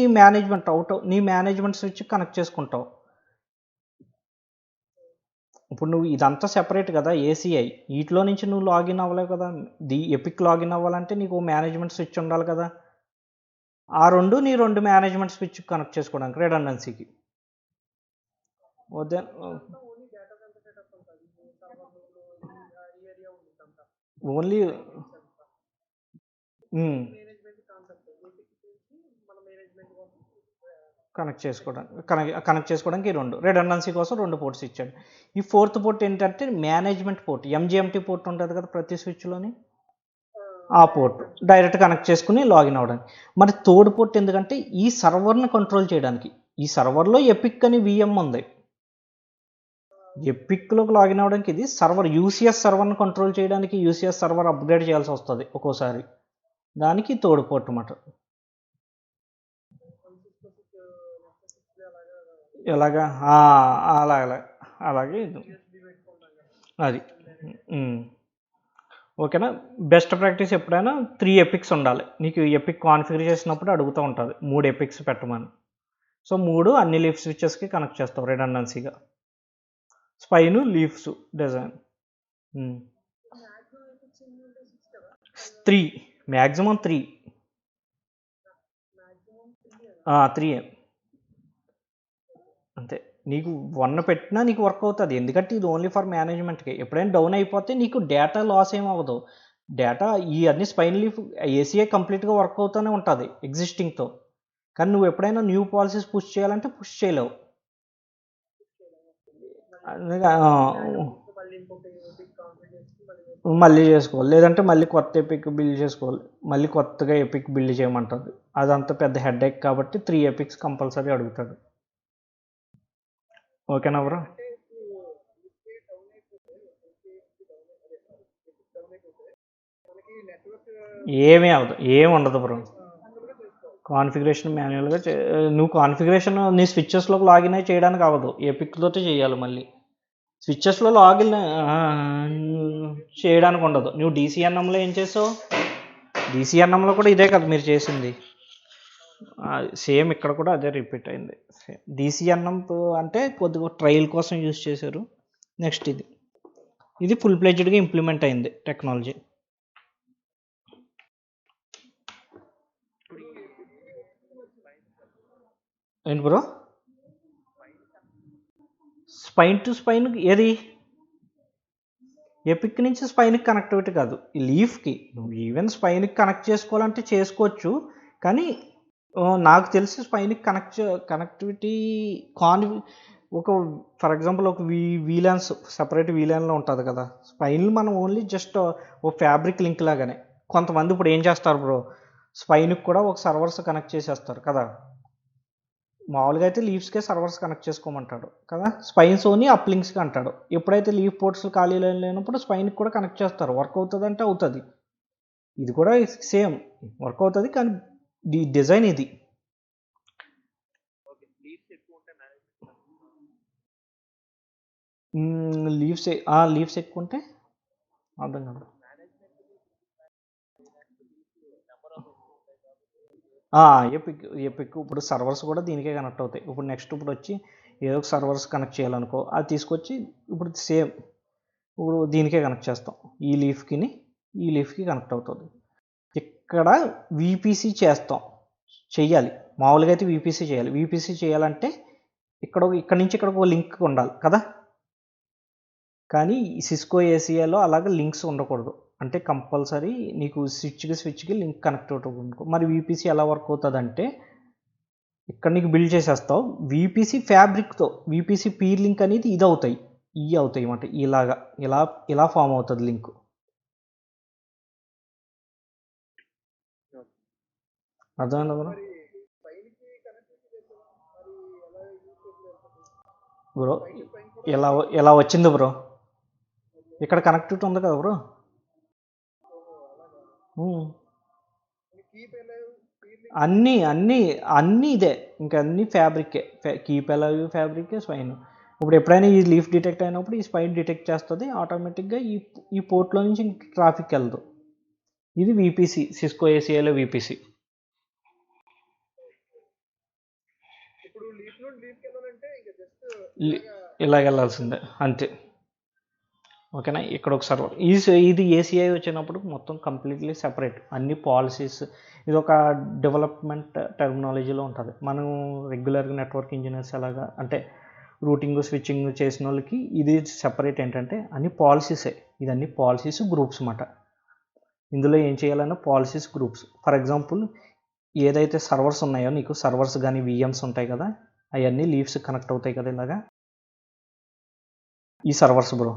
మేనేజ్మెంట్ స్విచ్ కనెక్ట్ చేసుకుంటావు. ఇప్పుడు నువ్వు ఇదంతా సెపరేట్ కదా ఏసీఐ, వీటిలో నుంచి నువ్వు లాగిన్ అవ్వలేవు కదా. ఎపిక్ లాగిన్ అవ్వాలంటే నీకు మేనేజ్మెంట్ స్విచ్ ఉండాలి కదా. ఆ 2 నీ 2 మేనేజ్మెంట్ స్విచ్ కనెక్ట్ చేసుకోవడానికి రిడెండెన్సీకి. ఓన్లీ కనెక్ట్ చేసుకోవడానికి 2 రిడెండెన్సీ కోసం 2 పోర్ట్స్ ఇచ్చాడు. ఈ 4th పోర్ట్ ఏంటంటే మేనేజ్మెంట్ పోర్ట్. ఎంజిఎంటీ పోర్ట్ ఉంటుంది కదా ప్రతి స్విచ్లోని, ఆ పోర్ట్ డైరెక్ట్ కనెక్ట్ చేసుకుని లాగిన్ అవ్వడానికి. మరి 3rd పోర్ట్ ఎందుకంటే ఈ సర్వర్ని కంట్రోల్ చేయడానికి. ఈ సర్వర్లో ఎపిక్ అని విఎం ఉంది, ఎపిక్లోకి లాగిన్ అవ్వడానికి. ఇది సర్వర్ యూసిఎస్ సర్వర్ని కంట్రోల్ చేయడానికి. యూసిఎస్ సర్వర్ అప్గ్రేడ్ చేయాల్సి వస్తుంది ఒక్కోసారి, దానికి 3rd పోర్ట్ అన్నమాట. ఎలాగా? అలాగే అది. ఓకేనా, బెస్ట్ ప్రాక్టీస్ ఎప్పుడైనా 3 ఎపిక్స్ ఉండాలి. నీకు ఎపిక్ కాన్ఫిగర్ చేసినప్పుడు అడుగుతూ ఉంటుంది 3 ఎపిక్స్ పెట్టమని. సో 3 అన్ని లీఫ్ స్విచెస్కి కనెక్ట్ చేస్తావు రిడెండెన్సీగా. స్పైను, లీఫ్స్, డిజైన్ 3 మ్యాక్సిమం 3 అంతే. నీకు 1 పెట్టినా నీకు వర్క్ అవుతుంది, ఎందుకంటే ఇది ఓన్లీ ఫర్ మేనేజ్మెంట్కి. ఎప్పుడైనా డౌన్ అయిపోతే నీకు డేటా లాస్ ఏం అవ్వదు. డేటా ఈ అన్ని స్పైన్ లీఫ్ ఏసీఐ కంప్లీట్గా వర్క్ అవుతూనే ఉంటుంది ఎగ్జిస్టింగ్తో. కానీ నువ్వు ఎప్పుడైనా న్యూ పాలసీస్ పుష్ చేయాలంటే పుష్ చేయలేవు. మళ్ళీ చేసుకోవాలి, లేదంటే మళ్ళీ కొత్త ఎపిక్ బిల్డ్ చేసుకోవాలి, మళ్ళీ కొత్తగా ఎపిక్ బిల్డ్ చేయమంటుంది. అదంతా పెద్ద హెడేక్ కాబట్టి 3 ఎపిక్స్ కంపల్సరీ అడుగుతాడు. ఓకేనా బ్రో? అంటే ఇప్పుడు యూపీఐ డౌన్ అయిపోతే డౌన్ అయిపోతే మనకి నెట్వర్క్ ఏమీ అవ్వదు, ఏమి ఉండదు బ్రో. మాన్యువల్గా చేసుకోవాలి. కాన్ఫిగరేషన్ మాన్యువల్గా నువ్వు కాన్ఫిగరేషన్ నీ స్విచ్చెస్లోకి లాగిన్ అయి చేయడానికి అవ్వదు, ఎపిక్ తోటే చేయాలి. మళ్ళీ స్విచ్చెస్లో లాగిన్ చేయడానికి ఉండదు. నువ్వు డీసీఎన్ఎంలో ఏం చేసావు? డీసీఎన్ఎంలో కూడా ఇదే కదా మీరు చేసింది, సేమ్ ఇక్కడ కూడా అదే రిపీట్ అయింది. డీసీఎన్ఎం అంటే కొద్దిగా ట్రయల్ కోసం యూజ్ చేశారు. నెక్స్ట్ ఇది ఫుల్ ప్లెడ్జ్డ్గా ఇంప్లిమెంట్ అయింది టెక్నాలజీ. ఏంటి బ్రో? స్పైన్ టు స్పైన్ ఏది? ఎపిక్ నుంచి స్పైన్కి కనెక్టివిటీ కాదు, ఈ లీఫ్కి. నువ్వు ఈవెన్ స్పైన్కి కనెక్ట్ చేసుకోవాలంటే చేసుకోవచ్చు, కానీ నాకు తెలిసి స్పైన్కి కనెక్టివిటీ ఒక ఫర్ ఎగ్జాంపుల్ ఒక వీలాన్స్ సపరేట్ వీలాన్లో ఉంటుంది కదా. స్పైన్లు మనం ఓన్లీ జస్ట్ ఒక ఫ్యాబ్రిక్ లింక్ లాగానే. కొంతమంది ఇప్పుడు ఏం చేస్తారు బ్రో, స్పైన్కి కూడా ఒక సర్వర్స్ కనెక్ట్ చేసేస్తారు కదా. మామూలుగా అయితే లీవ్స్కే సర్వర్స్ కనెక్ట్ చేసుకోమంటాడు కదా, స్పైన్స్ ఓన్లీ అప్లింక్స్కి అంటాడు. ఎప్పుడైతే లీవ్ పోర్ట్స్ ఖాళీ లేనప్పుడు స్పైన్కి కూడా కనెక్ట్ చేస్తారు. వర్క్ అవుతుంది అంటే అవుతుంది. ఇది కూడా సేమ్ వర్క్ అవుతుంది, కానీ డిజైన్ ఇది. లీవ్స్ ఎక్కువ ఉంటే అర్థం కాదు. ఎపిక్ ఇప్పుడు సర్వర్స్ కూడా దీనికే కనెక్ట్ అవుతాయి. ఇప్పుడు నెక్స్ట్ ఇప్పుడు వచ్చి ఏదో ఒక సర్వర్స్ కనెక్ట్ చేయాలనుకో, అది తీసుకొచ్చి ఇప్పుడు సేమ్ ఇప్పుడు దీనికే కనెక్ట్ చేస్తాం. ఈ లీఫ్కి కనెక్ట్ అవుతుంది. ఇక్కడ విపిసి చెయ్యాలి. మామూలుగా అయితే విపిసి చేయాలి. విపిసి చేయాలంటే ఇక్కడ నుంచి ఇక్కడ ఒక లింక్ ఉండాలి కదా. కానీ సిస్కో ఏసీఏలో అలాగే లింక్స్ ఉండకూడదు. అంటే కంపల్సరీ నీకు స్విచ్కి లింక్ కనెక్ట్ అవుతుంది అనుకో. మరి విపిసి ఎలా వర్క్ అవుతుంది అంటే, ఇక్కడ నీకు బిల్డ్ చేసేస్తావు విపిసి ఫ్యాబ్రిక్తో. విపిసి పీర్ లింక్ అనేది అవుతాయి అన్నమాట. ఇలా ఫామ్ అవుతుంది లింక్. అర్థమైందా బ్రో? బ్రో ఎలా వచ్చింది బ్రో? ఇక్కడ కనెక్టివిటీ ఉంది కదా బ్రో. అన్నీ ఇదే, ఇంకా అన్నీ ఫ్యాబ్రికే. కీప్ ఎలవ్ ఫ్యాబ్రికే స్పైన్. ఇప్పుడు ఎప్పుడైనా ఈ లీఫ్ డిటెక్ట్ అయినప్పుడు ఈ స్పైన్ డిటెక్ట్ చేస్తుంది ఆటోమేటిక్గా. ఈ పోర్ట్లో నుంచి ట్రాఫిక్ వెళ్ళదు. ఇది విపిసి, సిస్కో ఏసీఏలో విపిసి. ఇలా వెళ్ళాల్సిందే అంతే. ఓకేనా? ఇక్కడ ఒక సర్వర్ ఇది ఏసీఐ వచ్చినప్పుడు మొత్తం కంప్లీట్లీ సెపరేట్. అన్ని పాలసీస్, ఇది ఒక డెవలప్మెంట్ టెర్మినాలజీలో ఉంటుంది. మనం రెగ్యులర్గా నెట్వర్క్ ఇంజనీర్స్ ఎలాగా అంటే రూటింగ్ స్విచ్చింగ్ చేసిన వాళ్ళకి ఇది సెపరేట్. ఏంటంటే అన్ని పాలసీసే. ఇది అన్ని పాలసీస్ గ్రూప్స్ అన్నమాట. ఇందులో ఏం చేయాలన్నా పాలసీస్ గ్రూప్స్. ఫర్ ఎగ్జాంపుల్ ఏదైతే సర్వర్స్ ఉన్నాయో నీకు సర్వర్స్ కానీ విఎమ్స్ ఉంటాయి కదా, అవన్నీ లీవ్స్ కనెక్ట్ అవుతాయి కదా ఇలాగా. ఈ సర్వర్స్ బ్రో,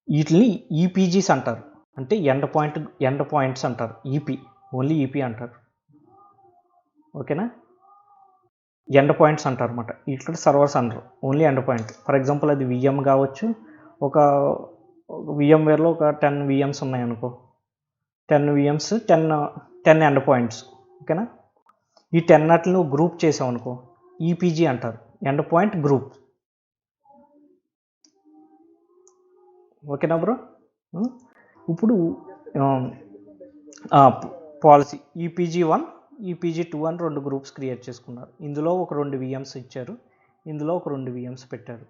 వీటిని ఈపీజీస్ అంటారు. అంటే ఎండ్ పాయింట్స్ అంటారు. ఓన్లీ ఈపీ అంటారు. ఓకేనా? ఎండ్ పాయింట్స్ అంటారు అన్నమాట. ఇట్లా సర్వర్స్ అంటారు, only end point. For example అది విఎం కావచ్చు. ఒక విఎంవేర్లో ఒక 10 విఎమ్స్ ఉన్నాయనుకో, 10 విఎమ్స్ 10 ఎండ్ పాయింట్స్. ఓకేనా? ఈ 10 వాటిని నువ్వు గ్రూప్ చేసావు అనుకో, ఈపీజీ అంటారు, ఎండ్ పాయింట్ గ్రూప్. ఓకేనా బ్రో? ఇప్పుడు పాలసీ ఈపీజీ1 ఈపీజీ2 అని 2 గ్రూప్స్ క్రియేట్ చేసుకున్నారు. ఇందులో ఒక 2 విఎమ్స్ ఇచ్చారు, ఇందులో ఒక 2 విఎమ్స్ పెట్టారు.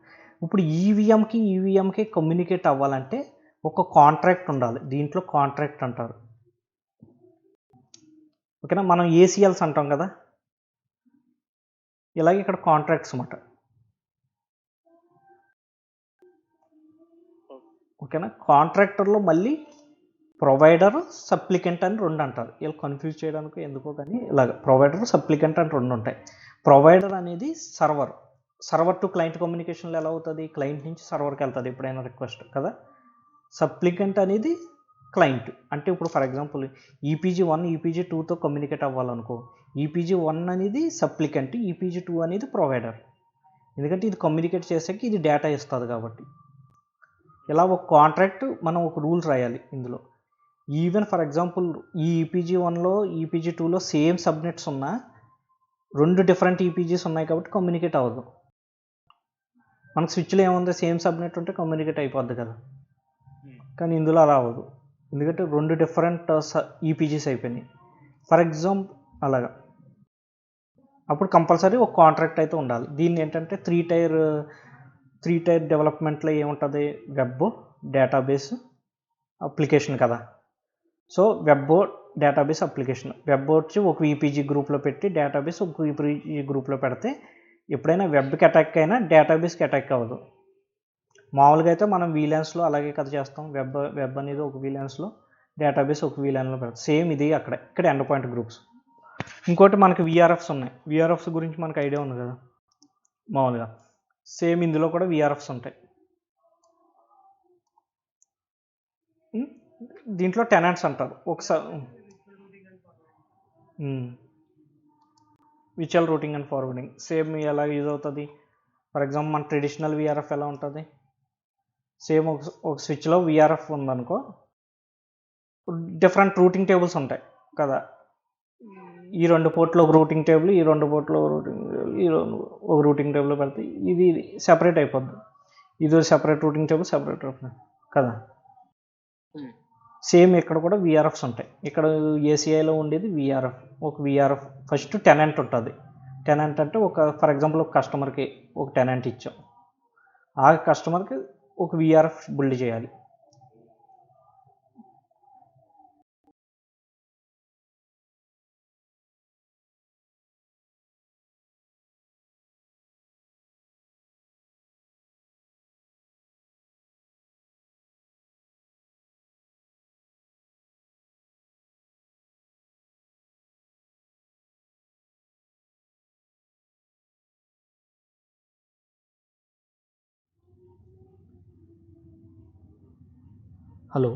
ఇప్పుడు ఈవీఎంకి కమ్యూనికేట్ అవ్వాలంటే ఒక కాంట్రాక్ట్ ఉండాలి. దీంట్లో కాంట్రాక్ట్ అంటారు. ఓకేనా? మనం ఏసీఎల్స్ అంటాం కదా, ఇలాగే ఇక్కడ కాంట్రాక్ట్స్ అన్నమాట. ఓకేనా? కాంట్రాక్టర్లో మళ్ళీ ప్రొవైడర్ సప్లికెంట్ అని 2 అంటారు. వీళ్ళు కన్ఫ్యూజ్ చేయడానికి ఎందుకో కానీ ఇలాగ ప్రొవైడర్ సప్లికెంట్ అని 2 ఉంటాయి. ప్రొవైడర్ అనేది సర్వర్ టు క్లయింట్ కమ్యూనికేషన్లో ఎలా అవుతుంది, క్లయింట్ నుంచి సర్వర్కి వెళ్తుంది ఎప్పుడైనా రిక్వెస్ట్ కదా. సప్లికెంట్ అనేది క్లయింట్. అంటే ఇప్పుడు ఫర్ ఎగ్జాంపుల్ ఈపీజీ1 ఈపీజీ2తో కమ్యూనికేట్ అవ్వాలనుకో, ఈపీజీ1 అనేది సప్లికెంట్, ఈపీజీ2 అనేది ప్రొవైడర్. ఎందుకంటే ఇది కమ్యూనికేట్ చేసాక ఇది డేటా ఇస్తుంది కాబట్టి. ఇలా ఒక కాంట్రాక్ట్ మనం ఒక రూల్స్ రాయాలి ఇందులో. ఈవెన్ ఫర్ ఎగ్జాంపుల్ ఈ ఈపీజీ1లో ఈపీజీ2లో సేమ్ సబ్నెట్స్ ఉన్నా 2 డిఫరెంట్ ఈపీజీస్ ఉన్నాయి కాబట్టి కమ్యూనికేట్ అవ్వదు. మనకు స్విచ్లో ఏముంది, సేమ్ సబ్నెట్ ఉంటే కమ్యూనికేట్ అయిపోద్ది కదా. కానీ ఇందులో అలా అవ్వదు, ఎందుకంటే 2 డిఫరెంట్ ఈపీజీస్ అయిపోయినాయి ఫర్ ఎగ్జాంపుల్. అలాగా అప్పుడు కంపల్సరీ ఒక కాంట్రాక్ట్ అయితే ఉండాలి. దీన్ని ఏంటంటే త్రీ టైర్ డెవలప్మెంట్లో ఏముంటుంది, వెబ్, డేటాబేస్, అప్లికేషన్ కదా. So web, database, application. Web వచ్చి ఒక ఈపీజీ గ్రూప్లో పెట్టి, డేటాబేస్ ఒక ఈపీజీ గ్రూప్లో పెడితే ఎప్పుడైనా వెబ్కి అటాక్ అయినా డేటాబేస్కి అటాక్ అవ్వదు. మామూలుగా అయితే మనం వీలాన్స్లో అలాగే కదా చేస్తాం. వెబ్ అనేది ఒక వీలాన్స్లో, డేటాబేస్ ఒక వీలాన్లో పెడతాం. సేమ్ ఇది ఇక్కడ ఎండ్ పాయింట్ గ్రూప్స్. ఇంకోటి మనకి విఆర్ఎఫ్స్ ఉన్నాయి. విఆర్ఎఫ్స్ గురించి మనకు ఐడియా ఉంది కదా మామూలుగా. సేమ్ ఇందులో కూడా విఆర్ఎఫ్స్ ఉంటాయి. దీంట్లో టెనెంట్స్ అంటారు ఒకసారి. విచువల్ రూటింగ్ అండ్ ఫార్వర్డింగ్ సేమ్ ఎలా యూజ్ అవుతుంది. ఫర్ ఎగ్జాంపుల్ మన ట్రెడిషనల్ విఆర్ఎఫ్ ఎలా ఉంటుంది, సేమ్ ఒక స్విచ్లో విఆర్ఎఫ్ ఉందనుకో, డిఫరెంట్ రూటింగ్ టేబుల్స్ ఉంటాయి కదా. ఈ 2 పోర్ట్లో ఒక రూటింగ్ టేబుల్, ఈ 2 పోర్ట్లో ఒక రూటింగ్ టేబుల్, ఒక రూటింగ్ టేబుల్ పెడితే ఇది సెపరేట్ అయిపోద్ది. ఇది separate routing table, separate routing కదా. సేమ్ ఇక్కడ కూడా విఆర్ఎఫ్స్ ఉంటాయి. ఇక్కడ ఏసీఐలో ఉండేది విఆర్ఎఫ్. ఒక విఆర్ఎఫ్ ఫస్ట్ టెనెంట్ ఉంటుంది. టెనెంట్ అంటే ఫర్ ఎగ్జాంపుల్ ఒక కస్టమర్కి ఒక టెనెంట్ ఇచ్చాం, ఆ కస్టమర్కి ఒక విఆర్ఎఫ్ బిల్డ్ చేయాలి. హలో.